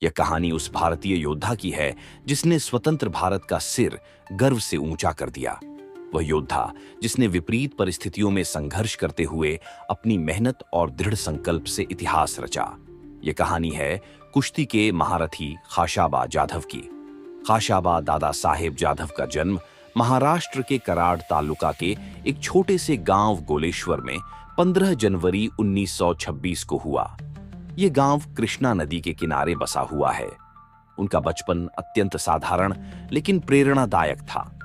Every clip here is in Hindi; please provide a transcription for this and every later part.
यह कहानी उस भारतीय योद्धा की है जिसने स्वतंत्र भारत का सिर गर्व से ऊंचा कर दिया। वह योद्धा जिसने विपरीत परिस्थितियों में संघर्ष करते हुए अपनी मेहनत और दृढ़ संकल्प से इतिहास रचा। यह कहानी है कुश्ती के महारथी खाशाबा जाधव की। खाशाबा दादा साहेब जाधव का जन्म महाराष्ट्र के कराड तालुका के एक छोटे से गांव गोलेश्वर में 15 जनवरी 1926 को हुआ। यह गांव कृष्णा नदी के किनारे बसा हुआ है। उनका बचपन अत्यंत साधारण लेकिन प्रेरणादायक था।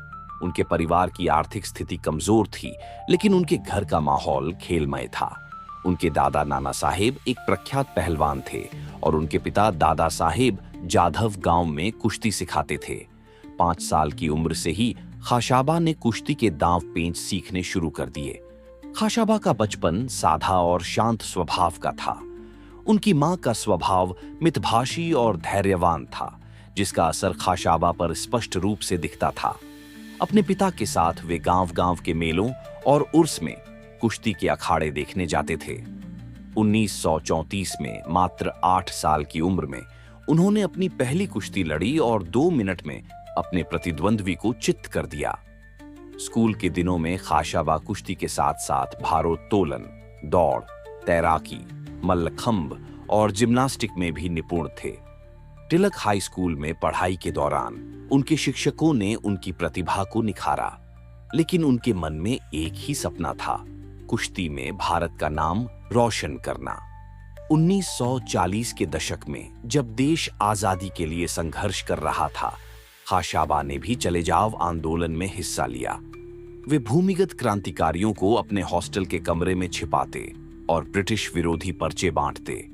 उनके परिवार की आर्थिक स्थिति कमजोर थी, लेकिन उनके घर का माहौल खेलमय था। उनके दादा नाना साहेब एक प्रख्यात पहलवान थे और उनके पिता दादा साहेब जाधव गांव में कुश्ती सिखाते थे। 5 साल की उम्र से ही खाशाबा ने कुश्ती के दांव पेंच सीखने शुरू कर दिए। खाशाबा का बचपन सादा और शांत स्वभाव का था। उनकी मां का स्वभाव मितभाषी और धैर्यवान था, जिसका असर खाशाबा पर स्पष्ट रूप से दिखता था। अपने पिता के साथ वे गांव-गांव के मेलों और उर्स में कुश्ती के अखाड़े देखने जाते थे। 1934 में मात्र 8 साल की उम्र में उन्होंने अपनी पहली कुश्ती लड़ी और 2 मिनट में अपने प्रतिद्वंद्वी को चित्त कर दिया। स्कूल के दिनों में खाशाबा कुश्ती के साथ-साथ भारोत्तोलन, दौड़, तैराकी, मल्लखंब और जिम्नास्टिक में भी निपुण थे। तिलक हाई स्कूल में पढ़ाई के दौरान उनके शिक्षकों ने उनकी प्रतिभा को निखारा, लेकिन उनके मन में एक ही सपना था, कुश्ती में भारत का नाम रोशन करना। 1940 के दशक में जब देश आजादी के लिए संघर्ष कर रहा था, खाशाबा ने भी चले जाओ आंदोलन में हिस्सा लिया। वे भूमिगत क्रांतिकारियों को अपने हॉस्टल के कमरे में छिपाते और ब्रिटिश विरोधी पर्चे बांटते।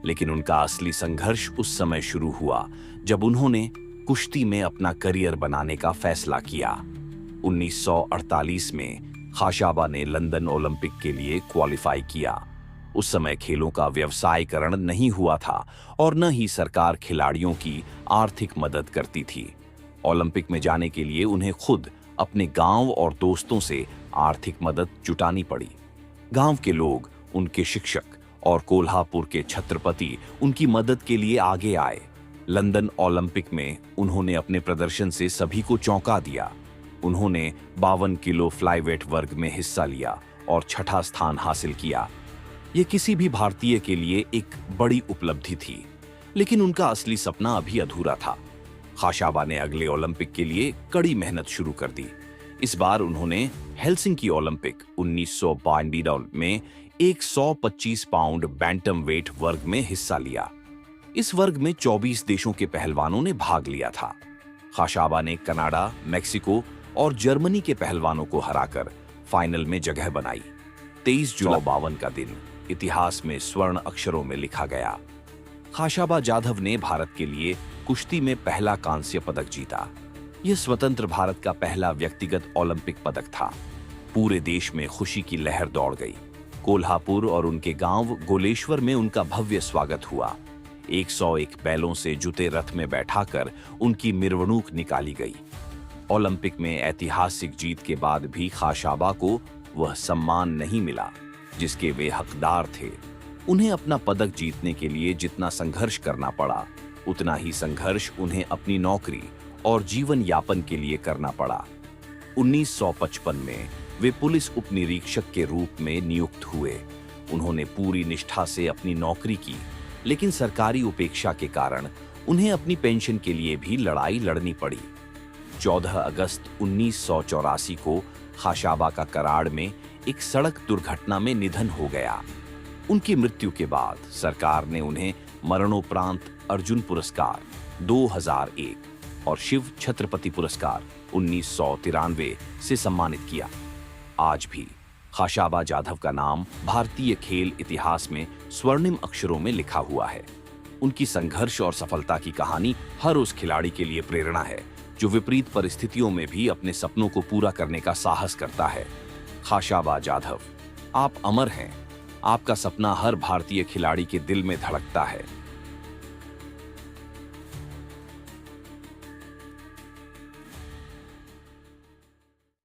लेकिन उनका असली संघर्ष उस समय शुरू हुआ जब उन्होंने कुश्ती में अपना करियर बनाने का फैसला किया। 1948 में खाशाबा ने लंदन ओलंपिक के लिए क्वालिफाई किया। उस समय खेलों का व्यवसायीकरण नहीं हुआ था और न ही सरकार खिलाड़ियों की आर्थिक मदद करती थी। ओलंपिक में जाने के लिए उन्हें खुद अपने गांव और दोस्तों से आर्थिक मदद जुटानी पड़ी। गांव के लोग, उनके शिक्षक और कोल्हापुर के छत्रपति उनकी मदद के लिए आगे आए। लंदन ओलंपिक में उन्होंने अपने प्रदर्शन से सभी को चौंका दिया। उन्होंने 52 किलो फ्लाईवेट वर्ग में हिस्सा लिया और 6ठा स्थान हासिल किया। यह किसी भी भारतीय के लिए एक बड़ी उपलब्धि थी, लेकिन उनका असली सपना अभी अधूरा था। खाशाबा ने अगले ओलंपिक के लिए कड़ी मेहनत शुरू कर दी। इस बार उन्होंने हेलसिंकी ओलंपिक 1992 में 125 पाउंड बैंटम वेट वर्ग में हिस्सा लिया। इस वर्ग में 24 देशों के पहलवानों ने भाग लिया था। खाशाबा ने कनाडा, मेक्सिको और जर्मनी के पहलवानों को हराकर फाइनल में जगह बनाई। 23 जुलाई 1952 का दिन इतिहास में स्वर्ण अक्षरों में लिखा गया। खाशाबा जाधव ने भारत के लिए कुश्ती में पहला कांस्य पदक जीता। यह स्वतंत्र भारत का पहला व्यक्तिगत ओलंपिक पदक था। पूरे देश में खुशी की लहर दौड़ गई। कोल्हापुर और उनके गांव गोलेश्वर में उनका भव्य स्वागत हुआ। 101 बैलों से जुते रथ में बैठाकर उनकी मिरवणूक निकाली गई। ओलंपिक में ऐतिहासिक जीत के बाद भी खाशाबा को वह सम्मान नहीं मिला जिसके वे हकदार थे। उन्हें अपना पदक जीतने के लिए जितना संघर्ष करना पड़ा, उतना ही संघर्ष उन्हें अपनी नौकरी और जीवन यापन के लिए करना पड़ा। 1955 में वे पुलिस उपनिरीक्षक के रूप में नियुक्त हुए। उन्होंने पूरी निष्ठा से अपनी नौकरी की, लेकिन सरकारी उपेक्षा के कारण उन्हें अपनी पेंशन के लिए भी लड़ाई लड़नी पड़ी। 14 अगस्त 1984 को खाशाबा का कराड में एक सड़क दुर्घटना में निधन हो गया। उनकी मृत्यु के बाद सरकार ने उन्हें मरणोपरांत अर्जुन पुरस्कार 2001 और शिव छत्रपति पुरस्कार 1993 से सम्मानित किया। आज भी खाशाबा जाधव का नाम भारतीय खेल इतिहास में स्वर्णिम अक्षरों में लिखा हुआ है। उनकी संघर्ष और सफलता की कहानी हर उस खिलाड़ी के लिए प्रेरणा है जो विपरीत परिस्थितियों में भी अपने सपनों को पूरा करने का साहस करता है। खाशाबा जाधव, आप अमर हैं। आपका सपना हर भारतीय खिलाड़ी के दिल में धड़कता है।